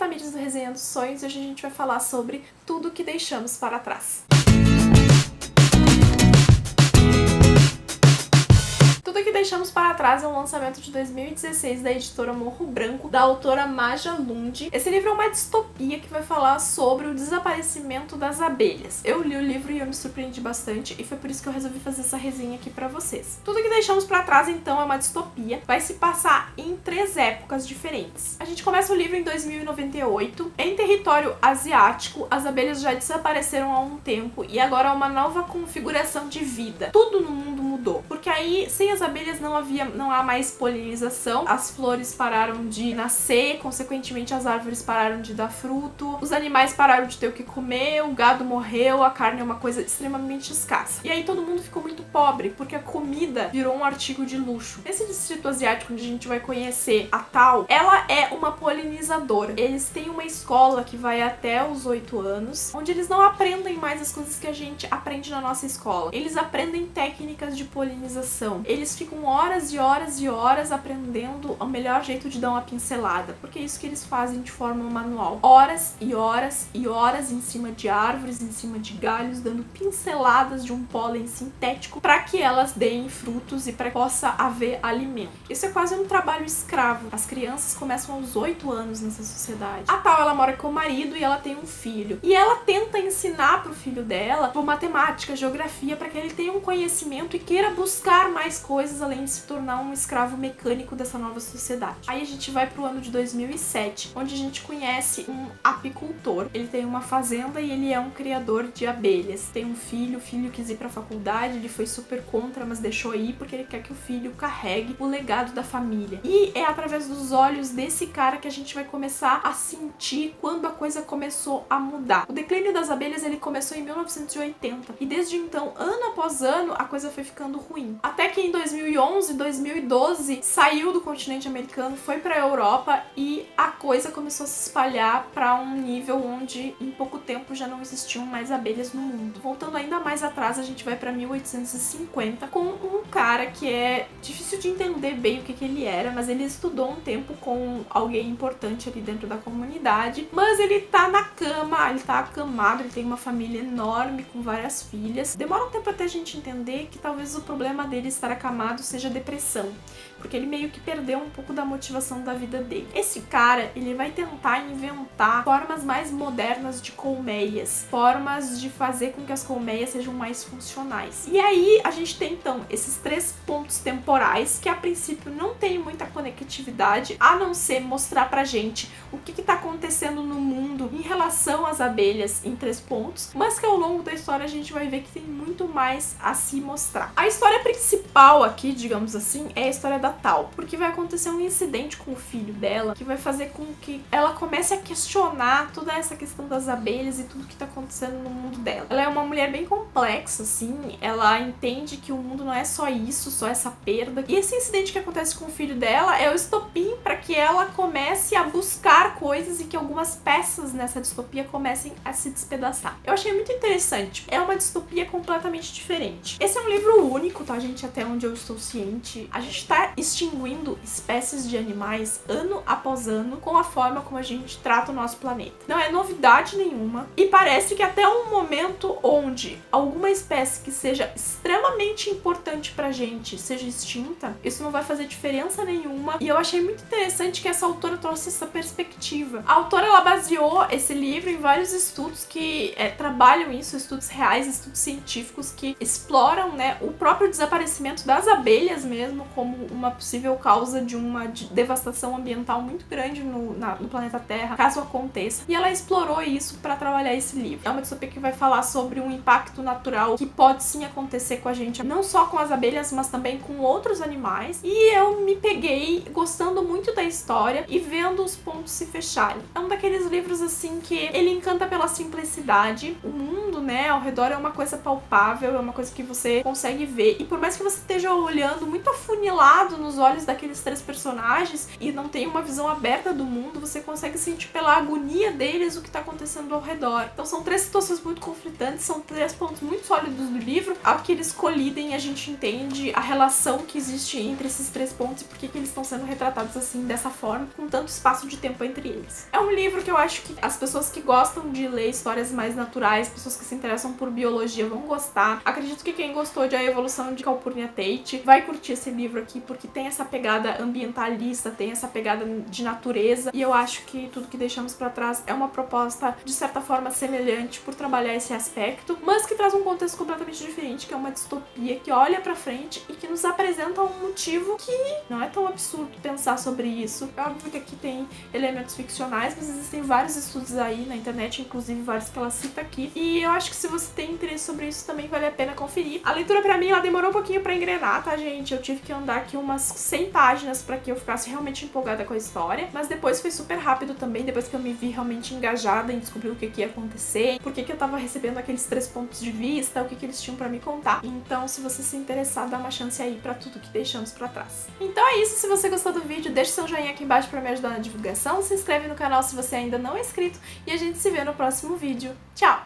Tamires do Resenhando Sonhos e hoje a gente vai falar sobre tudo que deixamos para trás. Tudo que deixamos para trás é um lançamento de 2016 da editora Morro Branco, da autora Maja Lund. Esse livro é uma distopia que vai falar sobre o desaparecimento das abelhas. Eu li o livro e eu me surpreendi bastante e foi por isso que eu resolvi fazer essa resenha aqui pra vocês. Tudo que deixamos para trás, então, é uma distopia. Vai se passar em 3 épocas diferentes. A gente começa o livro em 2098. Em território asiático, as abelhas já desapareceram há um tempo e agora há uma nova configuração de vida. Tudo no mundo mudou. Porque aí, sem as abelhas não há mais polinização, as flores pararam de nascer, consequentemente as árvores pararam de dar fruto, os animais pararam de ter o que comer, o gado morreu, a carne é uma coisa extremamente escassa. E aí todo mundo ficou muito pobre, porque a comida virou um artigo de luxo. Nesse distrito asiático onde a gente vai conhecer a Tal, ela é uma polinizadora. Eles têm uma escola que vai até os 8 anos, onde eles não aprendem mais as coisas que a gente aprende na nossa escola. Eles aprendem técnicas de polinização. Eles ficam horas e horas e horas aprendendo o melhor jeito de dar uma pincelada, porque é isso que eles fazem de forma manual. Horas e horas e horas em cima de árvores, em cima de galhos, dando pinceladas de um pólen sintético para que elas deem frutos e para que possa haver alimento. Isso é quase um trabalho escravo. As crianças começam aos 8 anos nessa sociedade. A Tal, ela mora com o marido e ela tem um filho. E ela tenta ensinar pro filho dela por matemática, geografia, para que ele tenha um conhecimento e queira buscar mais coisas além de se tornar um escravo mecânico dessa nova sociedade. Aí a gente vai pro ano de 2007, onde a gente conhece um apicultor. Ele tem uma fazenda e ele é um criador de abelhas. Tem um filho, o filho quis ir pra faculdade, ele foi super contra, mas deixou ir porque ele quer que o filho carregue o legado da família. E é através dos olhos desse cara que a gente vai começar a sentir quando a coisa começou a mudar. O declínio das abelhas, ele começou em 1980 e desde então, ano após ano, a coisa foi ficando ruim. Até que em 2011, 2012, saiu do continente americano, foi pra Europa e a coisa começou a se espalhar pra um nível onde em pouco tempo já não existiam mais abelhas no mundo. Voltando ainda mais atrás, a gente vai pra 1850 com um cara que é difícil de entender bem o que ele era, mas ele estudou um tempo com alguém importante ali dentro da comunidade, mas ele tá na cama, ele tá acamado, ele tem uma família enorme com várias filhas. Demora um tempo até a gente entender que talvez o problema dele estar acamado seja depressão, porque ele meio que perdeu um pouco da motivação da vida dele. Esse cara, ele vai tentar inventar formas mais modernas de colmeias, formas de fazer com que as colmeias sejam mais funcionais. E aí a gente tem então esses 3 pontos temporais que a princípio não tem muita conectividade, a não ser mostrar pra gente o que tá acontecendo no mundo em relação às abelhas em 3 pontos, mas que ao longo da história a gente vai ver que tem muito mais a se mostrar. A história principal aqui, digamos assim, é a história da Tal, porque vai acontecer um incidente com o filho dela que vai fazer com que ela comece a questionar toda essa questão das abelhas e tudo que tá acontecendo no mundo dela. Ela é uma mulher bem complexa, assim, ela entende que o mundo não é só isso, só essa perda. E esse incidente que acontece com o filho dela é o estopim para que ela comece a buscar coisas e que algumas peças nessa distopia comecem a se despedaçar. Eu achei muito interessante. É uma distopia completamente diferente. Esse é um livro único, tá, gente? Até onde eu estou ciente. A gente tá extinguindo espécies de animais ano após ano com a forma como a gente trata o nosso planeta. Não é novidade nenhuma e parece que até um momento onde alguma espécie que seja extremamente importante pra gente seja extinta, isso não vai fazer diferença nenhuma. E eu achei muito interessante que essa autora trouxe essa perspectiva. A autora, ela baseou esse livro em vários estudos que trabalham isso, estudos reais, estudos científicos que exploram, né, o próprio desaparecimento das abelhas mesmo como uma possível causa de uma devastação ambiental muito grande no planeta Terra, caso aconteça. E ela explorou isso para trabalhar esse livro. É uma distopia que vai falar sobre um impacto natural que pode sim acontecer com a gente, não só com as abelhas, mas também com outros animais. E eu me peguei gostando muito da história e vendo os pontos se fecharem. É um daqueles livros assim que ele encanta pela simplicidade. O mundo, né, ao redor é uma coisa palpável, é uma coisa que você consegue ver. E por mais que você esteja olhando muito afunilado nos olhos daqueles 3 personagens e não tenha uma visão aberta do mundo, você consegue sentir pela agonia deles o que tá acontecendo ao redor. Então são 3 situações muito conflitantes, são 3 pontos muito sólidos do livro. Ao que eles colidem, a gente entende a relação que existe entre esses 3 pontos e por que eles estão sendo retratados assim, dessa forma, com tanto espaço de tempo entre eles. É um livro que eu acho que as pessoas que gostam de ler histórias mais naturais, pessoas que se interessam por biologia vão gostar. Acredito que quem gostou de A Evolução de Calpurnia Tate vai curtir esse livro aqui, porque tem essa pegada ambientalista, tem essa pegada de natureza, e eu acho que Tudo que Deixamos pra Trás é uma proposta de certa forma semelhante por trabalhar esse aspecto, mas que traz um contexto completamente diferente, que é uma distopia que olha pra frente e que nos apresenta um motivo que não é tão absurdo pensar sobre isso. É óbvio que aqui tem elementos ficcionais, mas existem vários estudos aí na internet, inclusive vários que ela cita aqui, e eu acho que se você tem interesse sobre isso também vale a pena conferir. A leitura pra mim, ela demorou um pouquinho pra engrenar, tá, gente? Eu tive que andar aqui umas 100 páginas pra que eu ficasse realmente empolgada com a história, mas depois foi super rápido também, depois que eu me vi realmente engajada em descobrir o que ia acontecer, por que eu tava recebendo aqueles 3 pontos de vista, o que eles tinham pra me contar. Então, se você se interessar, dá uma chance aí pra Tudo que Deixamos pra Trás. Então é isso, se você gostou do vídeo, deixa seu joinha aqui embaixo pra me ajudar na divulgação, se inscreve no canal se você ainda não é inscrito, e a gente se vê no próximo vídeo. Tchau!